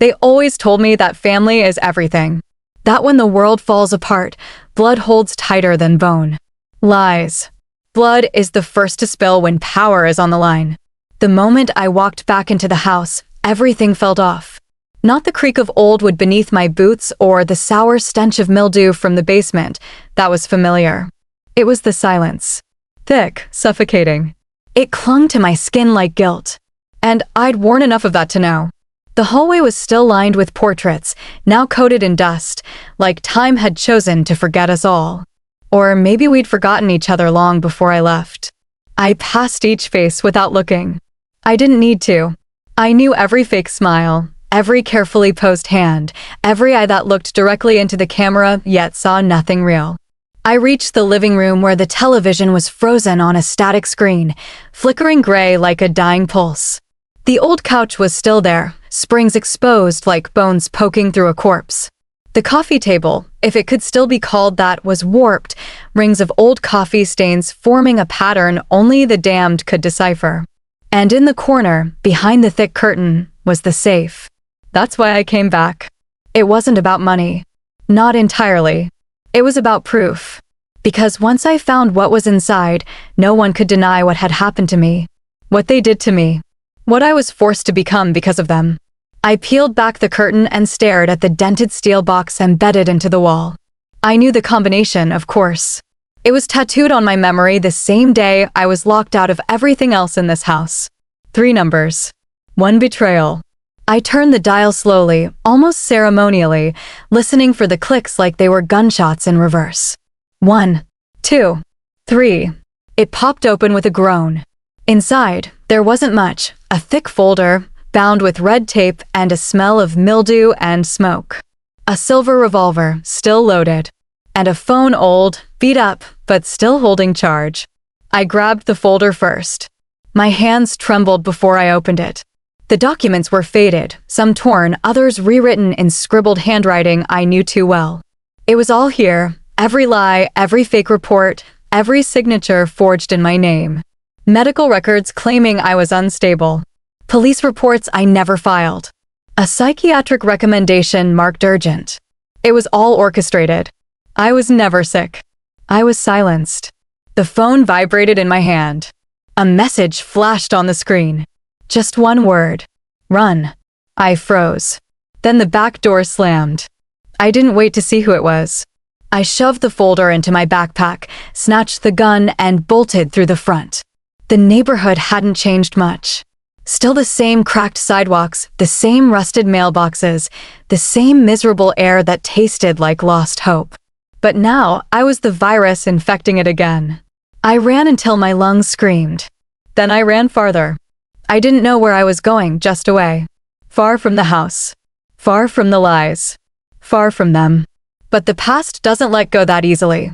They always told me that family is everything. That when the world falls apart, blood holds tighter than bone. Lies. Blood is the first to spill when power is on the line. The moment I walked back into the house, everything felt off. Not the creak of old wood beneath my boots or the sour stench of mildew from the basement. That was familiar. It was the silence. Thick, suffocating. It clung to my skin like guilt. And I'd worn enough of that to know. The hallway was still lined with portraits, now coated in dust, like time had chosen to forget us all. Or maybe we'd forgotten each other long before I left. I passed each face without looking. I didn't need to. I knew every fake smile, every carefully posed hand, every eye that looked directly into the camera yet saw nothing real. I reached the living room where the television was frozen on a static screen, flickering gray like a dying pulse. The old couch was still there, springs exposed like bones poking through a corpse. The coffee table, if it could still be called that, was warped, rings of old coffee stains forming a pattern only the damned could decipher. And in the corner, behind the thick curtain, was the safe. That's why I came back. It wasn't about money. Not entirely. It was about proof. Because once I found what was inside, no one could deny what had happened to me. What they did to me. What I was forced to become because of them. I peeled back the curtain and stared at the dented steel box embedded into the wall. I knew the combination, of course. It was tattooed on my memory the same day I was locked out of everything else in this house. 3 numbers. 1 betrayal. I turned the dial slowly, almost ceremonially, listening for the clicks like they were gunshots in reverse. 1, 2, 3. It popped open with a groan. Inside, there wasn't much. A thick folder, bound with red tape and a smell of mildew and smoke. A silver revolver, still loaded. And a phone old, beat up, but still holding charge. I grabbed the folder first. My hands trembled before I opened it. The documents were faded, some torn, others rewritten in scribbled handwriting I knew too well. It was all here, every lie, every fake report, every signature forged in my name. Medical records claiming I was unstable. Police reports I never filed. A psychiatric recommendation marked urgent. It was all orchestrated. I was never sick. I was silenced. The phone vibrated in my hand. A message flashed on the screen. Just one word. Run. I froze. Then the back door slammed. I didn't wait to see who it was. I shoved the folder into my backpack, snatched the gun, and bolted through the front. The neighborhood hadn't changed much. Still the same cracked sidewalks, the same rusted mailboxes, the same miserable air that tasted like lost hope. But now I was the virus infecting it again. I ran until my lungs screamed. Then I ran farther. I didn't know where I was going, just away. Far from the house. Far from the lies. Far from them. But the past doesn't let go that easily.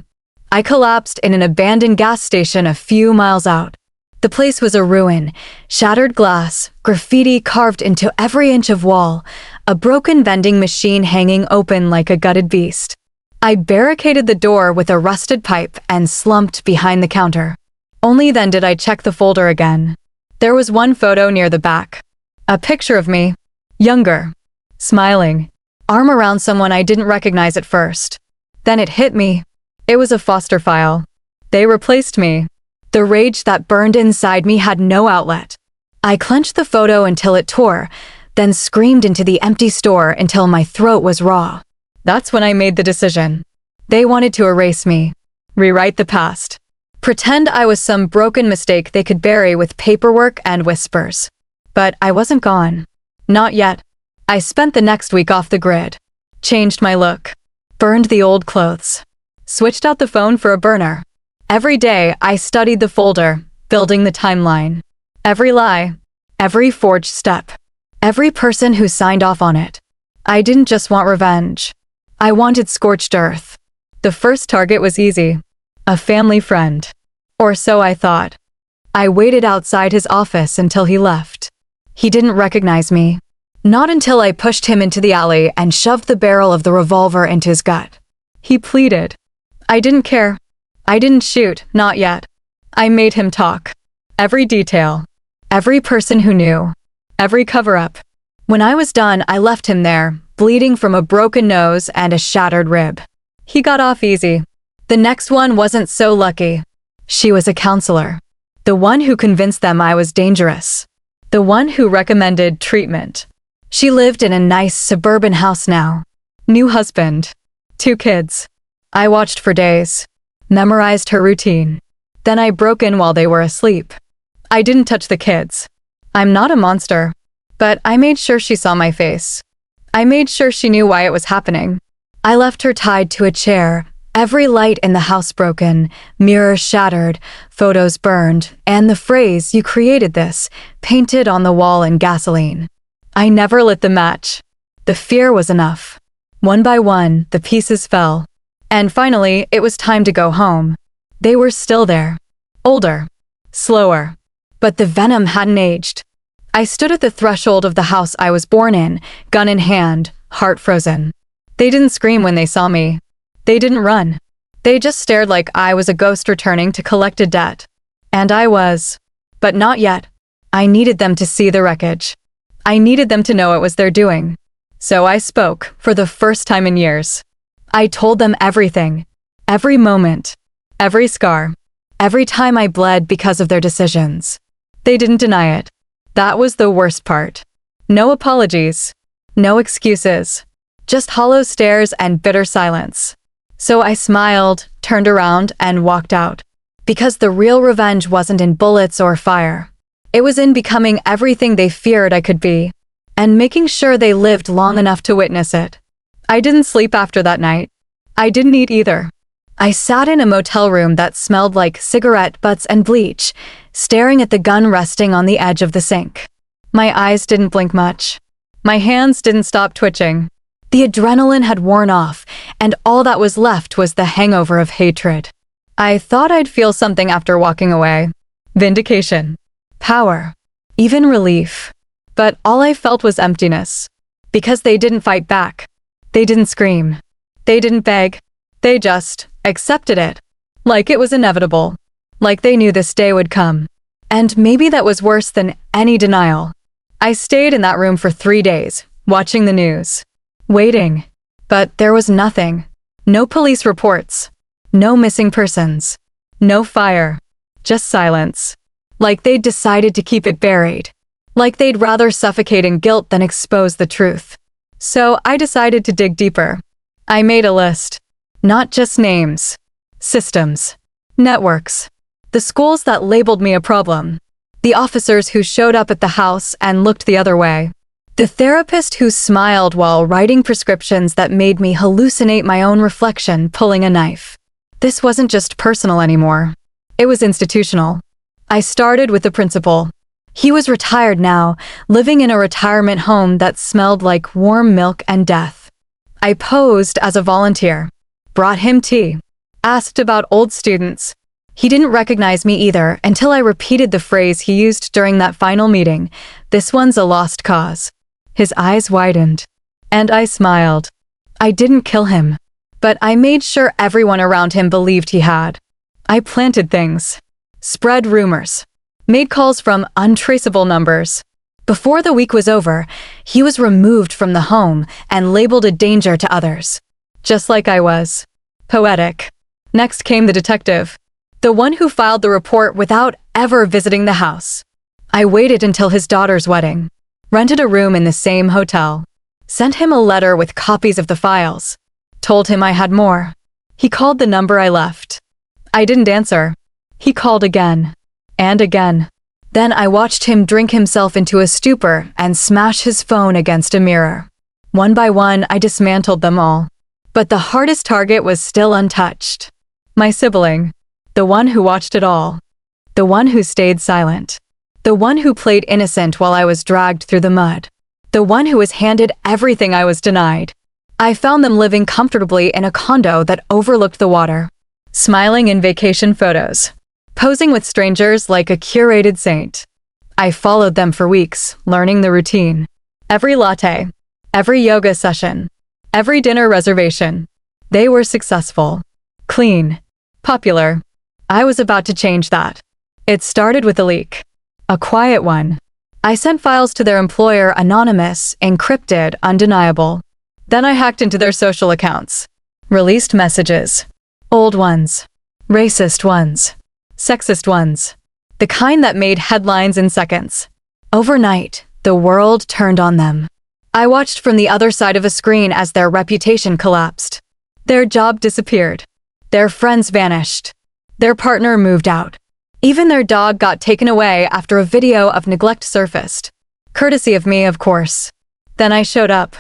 I collapsed in an abandoned gas station a few miles out. The place was a ruin, shattered glass, graffiti carved into every inch of wall, a broken vending machine hanging open like a gutted beast. I barricaded the door with a rusted pipe and slumped behind the counter. Only then did I check the folder again. There was one photo near the back. A picture of me. Younger. Smiling. Arm around someone I didn't recognize at first. Then it hit me. It was a foster file. They replaced me. The rage that burned inside me had no outlet. I clenched the photo until it tore, then screamed into the empty store until my throat was raw. That's when I made the decision. They wanted to erase me. Rewrite the past. Pretend I was some broken mistake they could bury with paperwork and whispers. But I wasn't gone. Not yet. I spent the next week off the grid. Changed my look. Burned the old clothes. Switched out the phone for a burner. Every day, I studied the folder, building the timeline. Every lie, every forged step, every person who signed off on it. I didn't just want revenge. I wanted scorched earth. The first target was easy. A family friend. Or so I thought. I waited outside his office until he left. He didn't recognize me. Not until I pushed him into the alley and shoved the barrel of the revolver into his gut. He pleaded. I didn't care. I didn't shoot, not yet. I made him talk. Every detail. Every person who knew. Every cover-up. When I was done, I left him there, bleeding from a broken nose and a shattered rib. He got off easy. The next one wasn't so lucky. She was a counselor. The one who convinced them I was dangerous. The one who recommended treatment. She lived in a nice suburban house now. New husband. 2 kids. I watched for days. Memorized her routine. Then I broke in while they were asleep. I didn't touch the kids. I'm not a monster. But I made sure she saw my face. I made sure she knew why it was happening. I left her tied to a chair, every light in the house broken, mirrors shattered, photos burned, and the phrase, "You created this," painted on the wall in gasoline. I never lit the match. The fear was enough. One by one, the pieces fell. And finally, it was time to go home. They were still there. Older. Slower. But the venom hadn't aged. I stood at the threshold of the house I was born in, gun in hand, heart frozen. They didn't scream when they saw me. They didn't run. They just stared like I was a ghost returning to collect a debt. And I was. But not yet. I needed them to see the wreckage. I needed them to know it was their doing. So I spoke, for the first time in years. I told them everything. Every moment. Every scar. Every time I bled because of their decisions. They didn't deny it. That was the worst part. No apologies. No excuses. Just hollow stares and bitter silence. So I smiled, turned around, and walked out. Because the real revenge wasn't in bullets or fire. It was in becoming everything they feared I could be. And making sure they lived long enough to witness it. I didn't sleep after that night. I didn't eat either. I sat in a motel room that smelled like cigarette butts and bleach, staring at the gun resting on the edge of the sink. My eyes didn't blink much. My hands didn't stop twitching. The adrenaline had worn off, and all that was left was the hangover of hatred. I thought I'd feel something after walking away. Vindication. Power. Even relief. But all I felt was emptiness. Because they didn't fight back. They didn't scream. They didn't beg. They just accepted it. Like it was inevitable. Like they knew this day would come. And maybe that was worse than any denial. I stayed in that room for 3 days, watching the news. Waiting. But there was nothing. No police reports. No missing persons. No fire. Just silence. Like they'd decided to keep it buried. Like they'd rather suffocate in guilt than expose the truth. So I decided to dig deeper. I made a list. Not just names. Systems. Networks. The schools that labeled me a problem. The officers who showed up at the house and looked the other way. The therapist who smiled while writing prescriptions that made me hallucinate my own reflection pulling a knife. This wasn't just personal anymore. It was institutional. I started with the principal. He was retired now, living in a retirement home that smelled like warm milk and death. I posed as a volunteer. Brought him tea. Asked about old students. He didn't recognize me either until I repeated the phrase he used during that final meeting. "This one's a lost cause." His eyes widened. And I smiled. I didn't kill him. But I made sure everyone around him believed he had. I planted things. Spread rumors. Made calls from untraceable numbers. Before the week was over, he was removed from the home and labeled a danger to others. Just like I was. Poetic. Next came the detective. The one who filed the report without ever visiting the house. I waited until his daughter's wedding. Rented a room in the same hotel. Sent him a letter with copies of the files. Told him I had more. He called the number I left. I didn't answer. He called again. And again. Then I watched him drink himself into a stupor and smash his phone against a mirror. One by one, I dismantled them all. But the hardest target was still untouched. My sibling. The one who watched it all. The one who stayed silent. The one who played innocent while I was dragged through the mud. The one who was handed everything I was denied. I found them living comfortably in a condo that overlooked the water. Smiling in vacation photos. Posing with strangers like a curated saint. I followed them for weeks, learning the routine. Every latte. Every yoga session. Every dinner reservation. They were successful. Clean. Popular. I was about to change that. It started with a leak. A quiet one. I sent files to their employer anonymous, encrypted, undeniable. Then I hacked into their social accounts. Released messages. Old ones. Racist ones. Sexist ones. The kind that made headlines in seconds. Overnight, the world turned on them. I watched from the other side of a screen as their reputation collapsed. Their job disappeared. Their friends vanished. Their partner moved out. Even their dog got taken away after a video of neglect surfaced. Courtesy of me, of course. Then I showed up.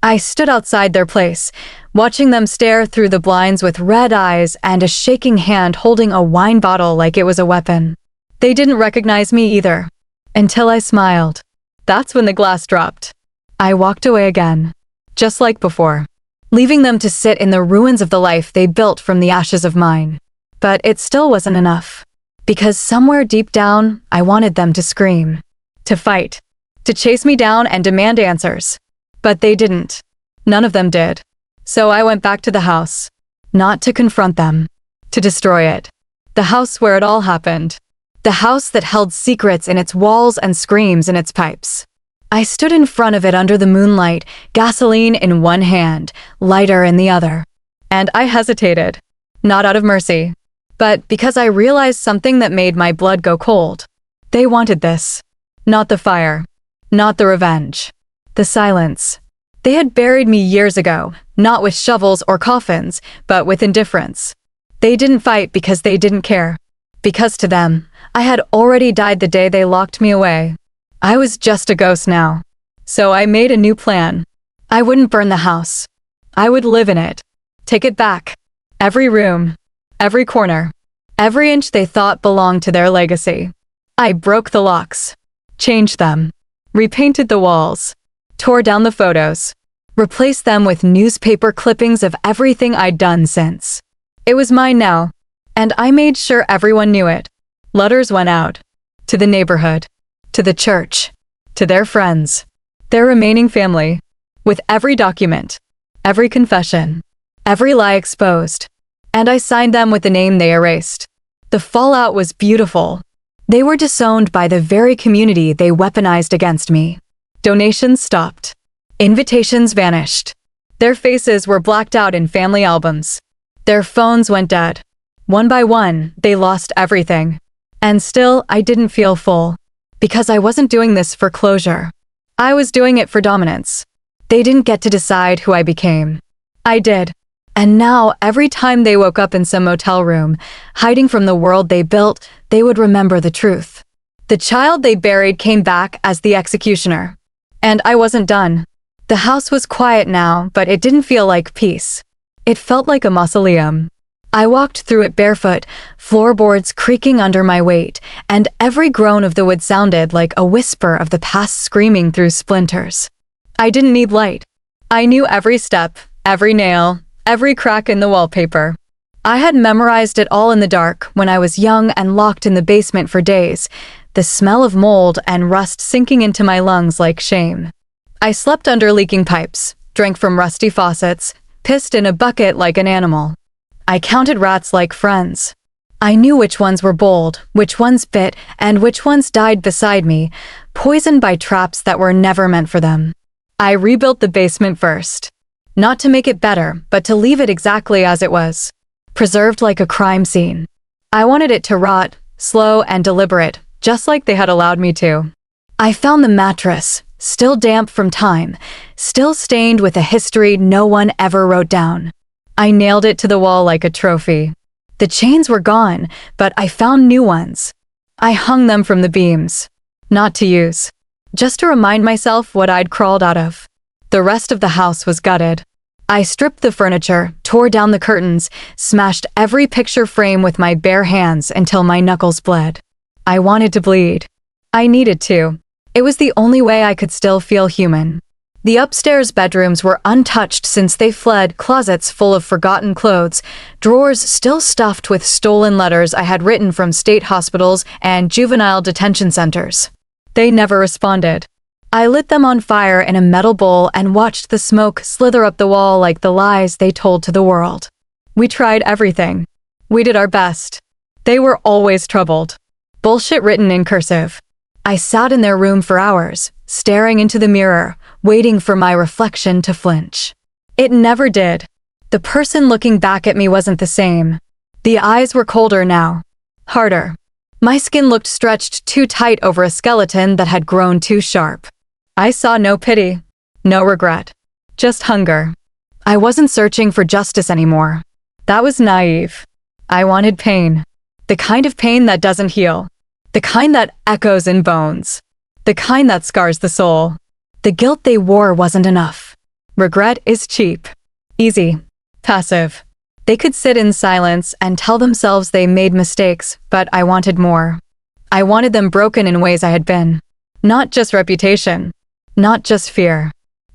I stood outside their place, watching them stare through the blinds with red eyes and a shaking hand holding a wine bottle like it was a weapon. They didn't recognize me either. Until I smiled. That's when the glass dropped. I walked away again. Just like before. Leaving them to sit in the ruins of the life they built from the ashes of mine. But it still wasn't enough. Because somewhere deep down, I wanted them to scream. To fight. To chase me down and demand answers. But they didn't. None of them did. So I went back to the house. Not to confront them. To destroy it. The house where it all happened. The house that held secrets in its walls and screams in its pipes. I stood in front of it under the moonlight, gasoline in one hand, lighter in the other. And I hesitated. Not out of mercy. But because I realized something that made my blood go cold. They wanted this. Not the fire. Not the revenge. The silence. They had buried me years ago, not with shovels or coffins, but with indifference. They didn't fight because they didn't care. Because to them, I had already died the day they locked me away. I was just a ghost now. So I made a new plan. I wouldn't burn the house. I would live in it. Take it back. Every room. Every corner. Every inch they thought belonged to their legacy. I broke the locks. Changed them. Repainted the walls. Tore down the photos. Replaced them with newspaper clippings of everything I'd done since. It was mine now. And I made sure everyone knew it. Letters went out. To the neighborhood. To the church. To their friends. Their remaining family. With every document. Every confession. Every lie exposed. And I signed them with the name they erased. The fallout was beautiful. They were disowned by the very community they weaponized against me. Donations stopped. Invitations vanished. Their faces were blacked out in family albums. Their phones went dead. One by one, they lost everything. And still, I didn't feel full. Because I wasn't doing this for closure. I was doing it for dominance. They didn't get to decide who I became. I did. And now, every time they woke up in some motel room, hiding from the world they built, they would remember the truth. The child they buried came back as the executioner. And I wasn't done. The house was quiet now, but it didn't feel like peace. It felt like a mausoleum. I walked through it barefoot, floorboards creaking under my weight, and every groan of the wood sounded like a whisper of the past screaming through splinters. I didn't need light. I knew every step, every nail, every crack in the wallpaper. I had memorized it all in the dark when I was young and locked in the basement for days, the smell of mold and rust sinking into my lungs like shame. I slept under leaking pipes, drank from rusty faucets, pissed in a bucket like an animal. I counted rats like friends. I knew which ones were bold, which ones bit, and which ones died beside me, poisoned by traps that were never meant for them. I rebuilt the basement first. Not to make it better, but to leave it exactly as it was. Preserved like a crime scene. I wanted it to rot, slow and deliberate, just like they had allowed me to. I found the mattress, still damp from time, still stained with a history no one ever wrote down. I nailed it to the wall like a trophy. The chains were gone, but I found new ones. I hung them from the beams. Not to use. Just to remind myself what I'd crawled out of. The rest of the house was gutted. I stripped the furniture, tore down the curtains, smashed every picture frame with my bare hands until my knuckles bled. I wanted to bleed. I needed to. It was the only way I could still feel human. The upstairs bedrooms were untouched since they fled, closets full of forgotten clothes, drawers still stuffed with stolen letters I had written from state hospitals and juvenile detention centers. They never responded. I lit them on fire in a metal bowl and watched the smoke slither up the wall like the lies they told to the world. We tried everything. We did our best. They were always troubled. Bullshit written in cursive. I sat in their room for hours, staring into the mirror, waiting for my reflection to flinch. It never did. The person looking back at me wasn't the same. The eyes were colder now. Harder. My skin looked stretched too tight over a skeleton that had grown too sharp. I saw no pity, no regret, just hunger. I wasn't searching for justice anymore. That was naive. I wanted pain. The kind of pain that doesn't heal. The kind that echoes in bones. The kind that scars the soul. The guilt they wore wasn't enough. Regret is cheap. Easy. Passive. They could sit in silence and tell themselves they made mistakes, but I wanted more. I wanted them broken in ways I had been. Not just reputation. Not just fear.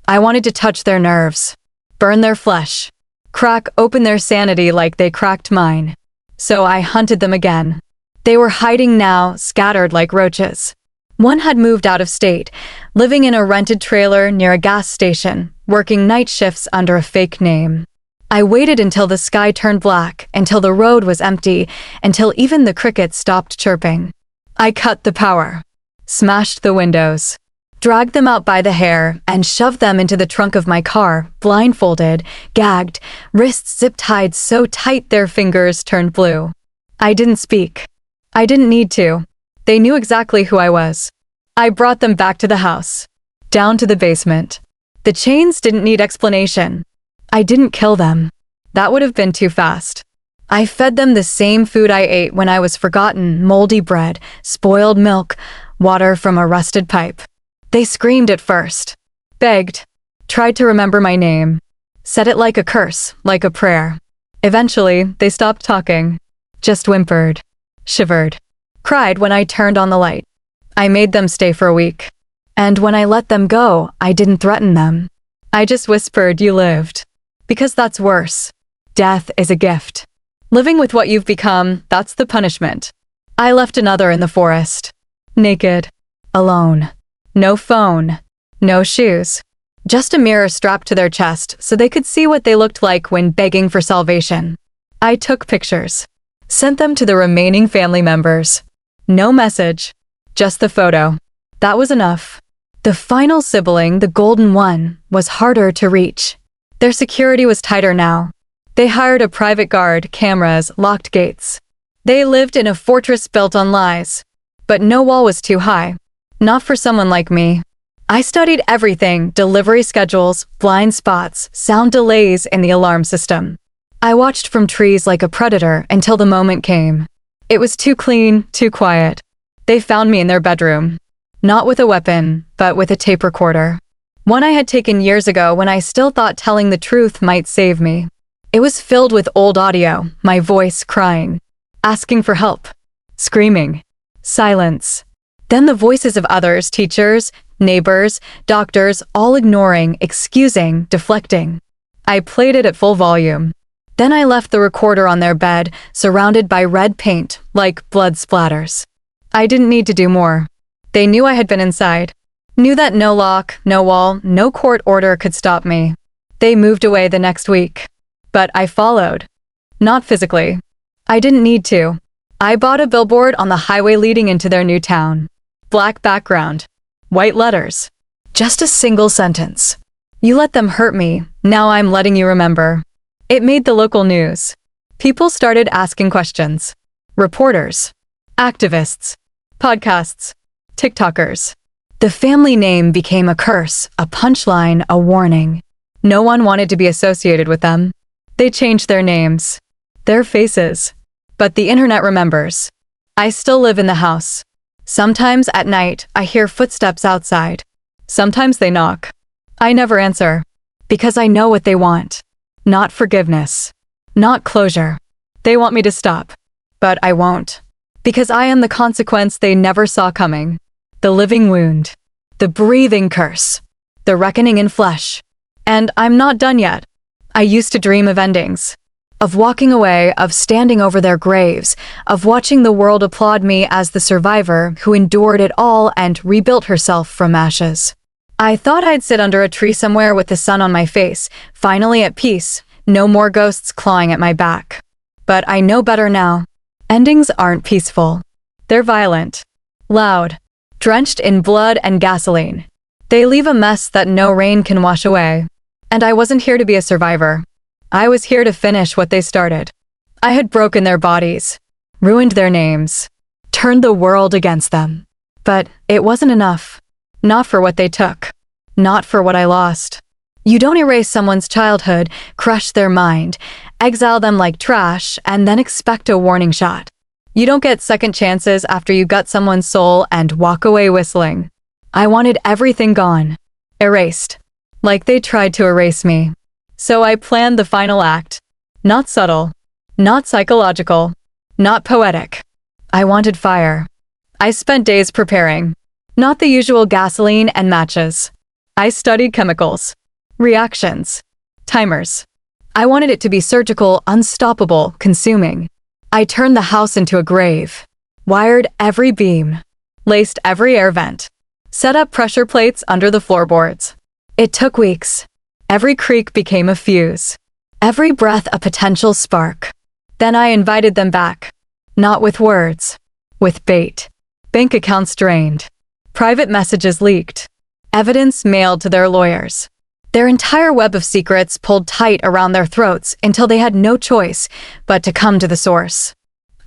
I wanted to touch their nerves. Burn their flesh. Crack open their sanity like they cracked mine. So I hunted them again. They were hiding now, scattered like roaches. One had moved out of state, living in a rented trailer near a gas station, working night shifts under a fake name. I waited until the sky turned black, until the road was empty, until even the crickets stopped chirping. I cut the power, smashed the windows, dragged them out by the hair, and shoved them into the trunk of my car, blindfolded, gagged, wrists zip-tied so tight their fingers turned blue. I didn't speak. I didn't need to. They knew exactly who I was. I brought them back to the house, down to the basement. The chains didn't need explanation. I didn't kill them. That would have been too fast. I fed them the same food I ate when I was forgotten: moldy bread, spoiled milk, water from a rusted pipe. They screamed at first, begged, tried to remember my name, said it like a curse, like a prayer. Eventually, they stopped talking, just whimpered, shivered, cried when I turned on the light. I made them stay for a week. And when I let them go, I didn't threaten them. I just whispered, "You lived." Because that's worse. Death is a gift. Living with what you've become, that's the punishment. I left another in the forest. Naked. Alone. No phone. No shoes. Just a mirror strapped to their chest so they could see what they looked like when begging for salvation. I took pictures. Sent them to the remaining family members. No message. Just the photo. That was enough. The final sibling, the golden one, was harder to reach. Their security was tighter now. They hired a private guard, cameras, locked gates. They lived in a fortress built on lies. But no wall was too high. Not for someone like me. I studied everything: delivery schedules, blind spots, sound delays in the alarm system. I watched from trees like a predator until the moment came. It was too clean, too quiet. They found me in their bedroom. Not with a weapon, but with a tape recorder. One I had taken years ago when I still thought telling the truth might save me. It was filled with old audio, my voice crying, asking for help, screaming, silence. Then the voices of others, teachers, neighbors, doctors, all ignoring, excusing, deflecting. I played it at full volume. Then I left the recorder on their bed, surrounded by red paint, like blood splatters. I didn't need to do more. They knew I had been inside. Knew that no lock, no wall, no court order could stop me. They moved away the next week. But I followed. Not physically. I didn't need to. I bought a billboard on the highway leading into their new town. Black background. White letters. Just a single sentence. "You let them hurt me, now I'm letting you remember." It made the local news. People started asking questions. Reporters. Activists. Podcasts. TikTokers. The family name became a curse, a punchline, a warning. No one wanted to be associated with them. They changed their names. Their faces. But the internet remembers. I still live in the house. Sometimes at night, I hear footsteps outside. Sometimes they knock. I never answer. Because I know what they want. Not forgiveness. Not closure. They want me to stop. But I won't. Because I am the consequence they never saw coming. The living wound. The breathing curse. The reckoning in flesh. And I'm not done yet. I used to dream of endings. Of walking away, of standing over their graves, of watching the world applaud me as the survivor who endured it all and rebuilt herself from ashes. I thought I'd sit under a tree somewhere with the sun on my face, finally at peace, no more ghosts clawing at my back. But I know better now. Endings aren't peaceful. They're violent. Loud. drenched in blood and gasoline. They leave a mess that no rain can wash away. And I wasn't here to be a survivor. I was here to finish what they started. I had broken their bodies, ruined their names, turned the world against them. But it wasn't enough. Not for what they took. Not for what I lost. You don't erase someone's childhood, crush their mind, exile them like trash, and then expect a warning shot. You don't get second chances after you gut someone's soul and walk away whistling. I wanted everything gone. Erased. Like they tried to erase me. So I planned the final act. Not subtle. Not psychological. Not poetic. I wanted fire. I spent days preparing. Not the usual gasoline and matches. I studied chemicals. Reactions. Timers. I wanted it to be surgical, unstoppable, consuming. I turned the house into a grave. Wired every beam. Laced every air vent. Set up pressure plates under the floorboards. It took weeks. Every creak became a fuse. Every breath a potential spark. Then I invited them back. Not with words. With bait. Bank accounts drained. Private messages leaked. Evidence mailed to their lawyers. Their entire web of secrets pulled tight around their throats until they had no choice but to come to the source.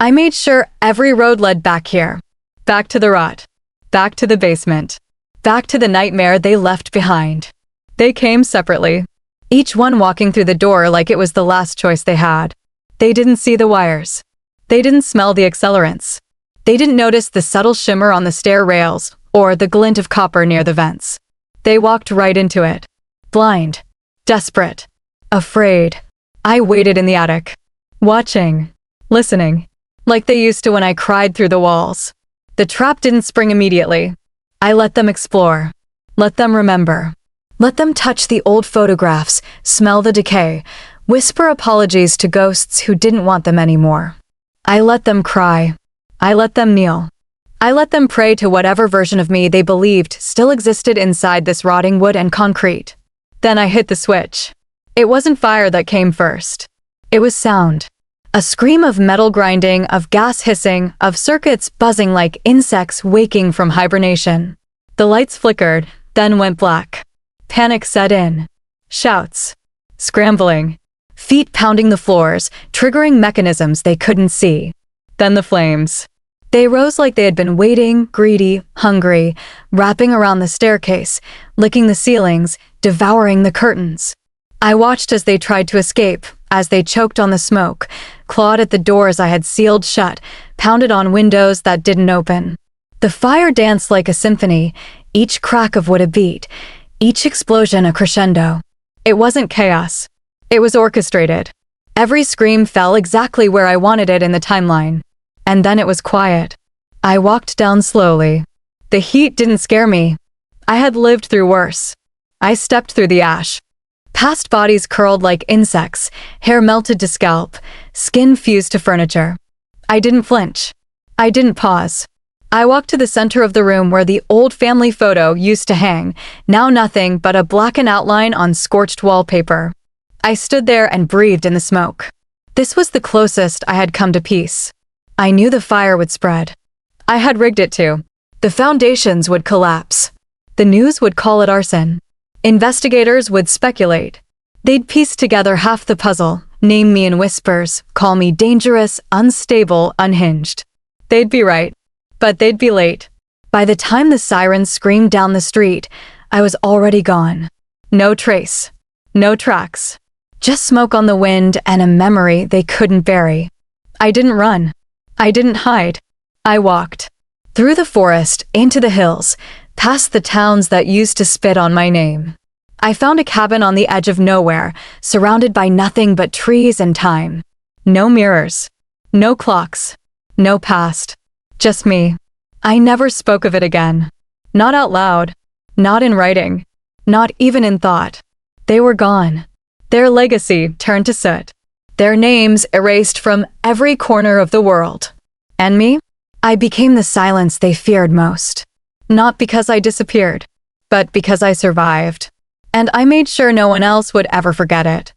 I made sure every road led back here. Back to the rot. Back to the basement. Back to the nightmare they left behind. They came separately, each one walking through the door like it was the last choice they had. They didn't see the wires. They didn't smell the accelerants. They didn't notice the subtle shimmer on the stair rails or the glint of copper near the vents. They walked right into it. Blind. Desperate. Afraid. I waited in the attic. Watching. Listening. Like they used to when I cried through the walls. The trap didn't spring immediately. I let them explore. Let them remember. Let them touch the old photographs, smell the decay, whisper apologies to ghosts who didn't want them anymore. I let them cry. I let them kneel. I let them pray to whatever version of me they believed still existed inside this rotting wood and concrete. Then I hit the switch. It wasn't fire that came first. It was sound. A scream of metal grinding, of gas hissing, of circuits buzzing like insects waking from hibernation. The lights flickered, then went black. Panic set in. Shouts. Scrambling. Feet pounding the floors, triggering mechanisms they couldn't see. Then the flames. They rose like they had been waiting, greedy, hungry, wrapping around the staircase, licking the ceilings, devouring the curtains. I watched as they tried to escape, as they choked on the smoke, clawed at the doors I had sealed shut, pounded on windows that didn't open. The fire danced like a symphony, each crack of wood a beat, each explosion a crescendo. It wasn't chaos. It was orchestrated. Every scream fell exactly where I wanted it in the timeline. And then it was quiet. I walked down slowly. The heat didn't scare me. I had lived through worse. I stepped through the ash. Past bodies curled like insects, hair melted to scalp, skin fused to furniture. I didn't flinch. I didn't pause. I walked to the center of the room where the old family photo used to hang, now nothing but a blackened outline on scorched wallpaper. I stood there and breathed in the smoke. This was the closest I had come to peace. I knew the fire would spread. I had rigged it to. The foundations would collapse. The news would call it arson. Investigators would speculate. They'd piece together half the puzzle, name me in whispers, call me dangerous, unstable, unhinged. They'd be right. But they'd be late. By the time the sirens screamed down the street, I was already gone. No trace. No tracks. Just smoke on the wind and a memory they couldn't bury. I didn't run. I didn't hide. I walked. Through the forest, into the hills, past the towns that used to spit on my name. I found a cabin on the edge of nowhere, surrounded by nothing but trees and time. No mirrors. No clocks. No past. Just me. I never spoke of it again. Not out loud. Not in writing. Not even in thought. They were gone. Their legacy turned to soot. Their names erased from every corner of the world. And me? I became the silence they feared most. Not because I disappeared, but because I survived. And I made sure no one else would ever forget it.